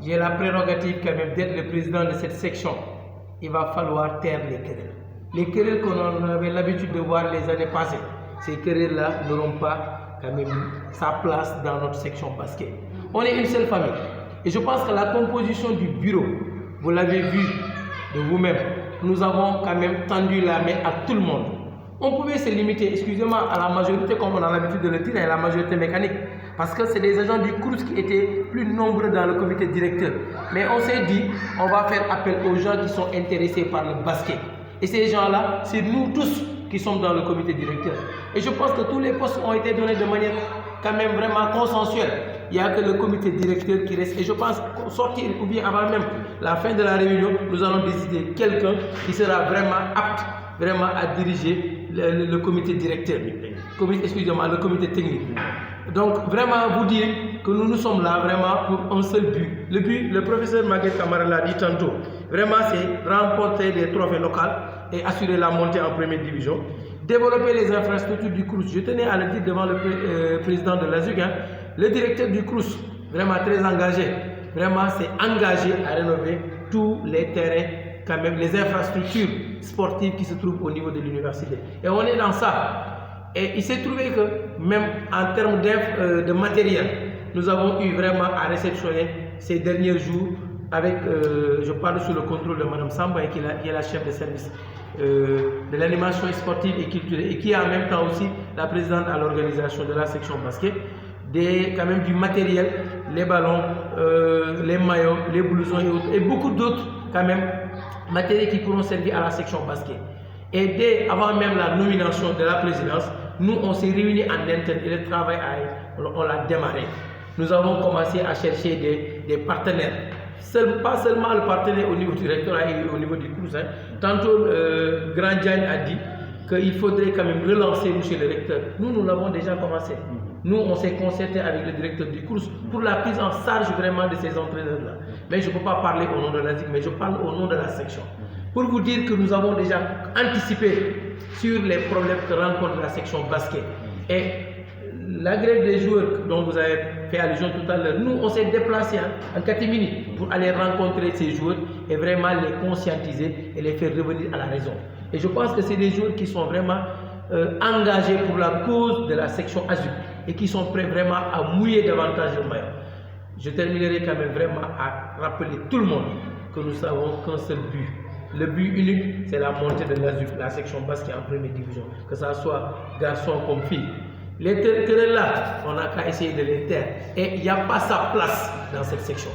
j'ai la prérogative quand même d'être le président de cette section. Il va falloir taire les querelles. Les querelles qu'on avait l'habitude de voir les années passées, ces querelles-là n'auront pas quand même sa place dans notre section basket. On est une seule famille. Et je pense que la composition du bureau, vous l'avez vu de vous-même, nous avons quand même tendu la main à tout le monde. On pouvait se limiter, excusez-moi, à la majorité, comme on a l'habitude de le dire, à la majorité mécanique. Parce que c'est des agents du CROUS qui étaient plus nombreux dans le comité directeur. Mais on s'est dit, on va faire appel aux gens qui sont intéressés par le basket. Et ces gens-là, c'est nous tous qui sommes dans le comité directeur. Et je pense que tous les postes ont été donnés de manière quand même vraiment consensuelle. Il n'y a que le comité directeur qui reste. Et je pense qu'au sortir, ou bien avant même la fin de la réunion, nous allons décider quelqu'un qui sera vraiment apte à diriger le comité directeur. Excusez-moi, le comité technique. Donc vraiment vous dire que nous sommes là vraiment pour un seul but. Le but, le professeur Maguette Camara l'a dit tantôt, vraiment c'est remporter des trophées locaux et assurer la montée en première division. Développer les infrastructures du CROUS. Je tenais à le dire devant le président de l'ASUG, le directeur du CROUS, vraiment très engagé, vraiment s'est engagé à rénover tous les terrains, quand même les infrastructures sportives qui se trouvent au niveau de l'université. Et on est dans ça. Et il s'est trouvé que même en termes de matériel, nous avons eu vraiment à réceptionner ces derniers jours avec, je parle sous le contrôle de Mme Samba qui est la chef de service de l'animation sportive et culturelle et qui est en même temps aussi la présidente à l'organisation de la section basket, quand même du matériel, les ballons, les maillots, les blousons et autres, et beaucoup d'autres quand même matériels qui pourront servir à la section basket. Et dès avant même la nomination de la présidence, nous on s'est réunis en interne et le travail on l'a démarré. Nous avons commencé à chercher des partenaires. Pas seulement le partenaire au niveau du rectorat et au niveau du CROUS. Tantôt, Grand Diagne a dit qu'il faudrait quand même relancer monsieur le recteur. Nous l'avons déjà commencé. Nous, on s'est concerté avec le directeur du CROUS pour la prise en charge vraiment de ces entraîneurs-là. Mais je ne peux pas parler au nom de l'ASIC, mais je parle au nom de la section. Pour vous dire que nous avons déjà anticipé sur les problèmes que rencontre la section basket. Et la grève des joueurs dont vous avez fait allusion tout à l'heure, nous on s'est déplacé en catimini pour aller rencontrer ces joueurs et vraiment les conscientiser et les faire revenir à la raison. Et je pense que c'est des joueurs qui sont vraiment engagés pour la cause de la section ASUC et qui sont prêts vraiment à mouiller davantage le maillot. Je terminerai quand même vraiment à rappeler tout le monde que nous savons qu'un seul but. Le but unique, c'est la montée de l'ASUC, la section basket en première division, que ce soit garçon comme fille. Les querelles là, on n'a qu'à essayer de les taire. Et il n'y a pas sa place dans cette section.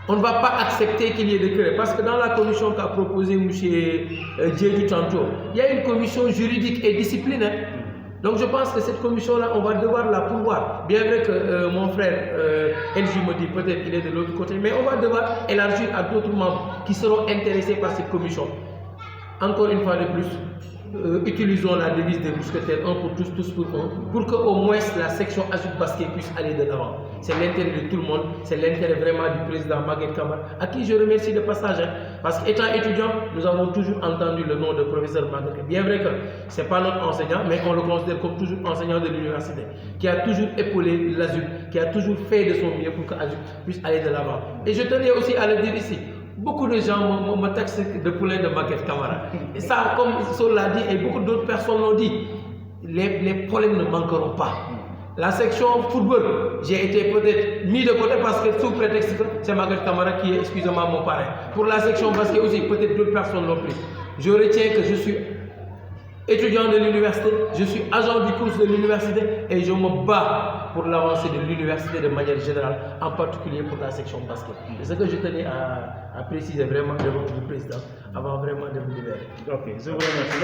On ne va pas accepter qu'il y ait des querelles. Parce que dans la commission qu'a proposé M. Djedou tantôt, il y a une commission juridique et disciplinaire. Donc je pense que cette commission-là, on va devoir la pourvoir. Bien vrai que mon frère LJ me dit peut-être qu'il est de l'autre côté, mais on va devoir élargir à d'autres membres qui seront intéressés par cette commission. Encore une fois de plus, utilisons la devise des mousquetaires, un pour tous, tous pour un, pour qu'au moins la section ASUC basket puisse aller de l'avant. C'est l'intérêt de tout le monde, c'est l'intérêt vraiment du président Maguette Camara, à qui je remercie de passage. Parce qu'étant étudiant, nous avons toujours entendu le nom de professeur Maguette. Bien vrai que ce n'est pas notre enseignant, mais on le considère comme toujours enseignant de l'université, qui a toujours épaulé l'ASUC, qui a toujours fait de son mieux pour que l'ASUC puisse aller de l'avant. Et je tenais aussi à le dire ici. Beaucoup de gens me taxent de poulain de Maguette Camara. Et ça, comme Sol l'a dit, et beaucoup d'autres personnes l'ont dit, les problèmes ne manqueront pas. La section football, j'ai été peut-être mis de côté parce que sous prétexte que c'est Maguette Camara qui est, excusez-moi, mon parrain. Pour la section basket aussi, peut-être d'autres personnes l'ont pris. Je retiens que je suis étudiant de l'université, je suis agent du cours de l'université et je me bats pour l'avancée de l'université de manière générale, en particulier pour la section basket. C'est ce que je tenais à préciser vraiment devant le président, avant vraiment de vous libérer. Ok, je vous remercie.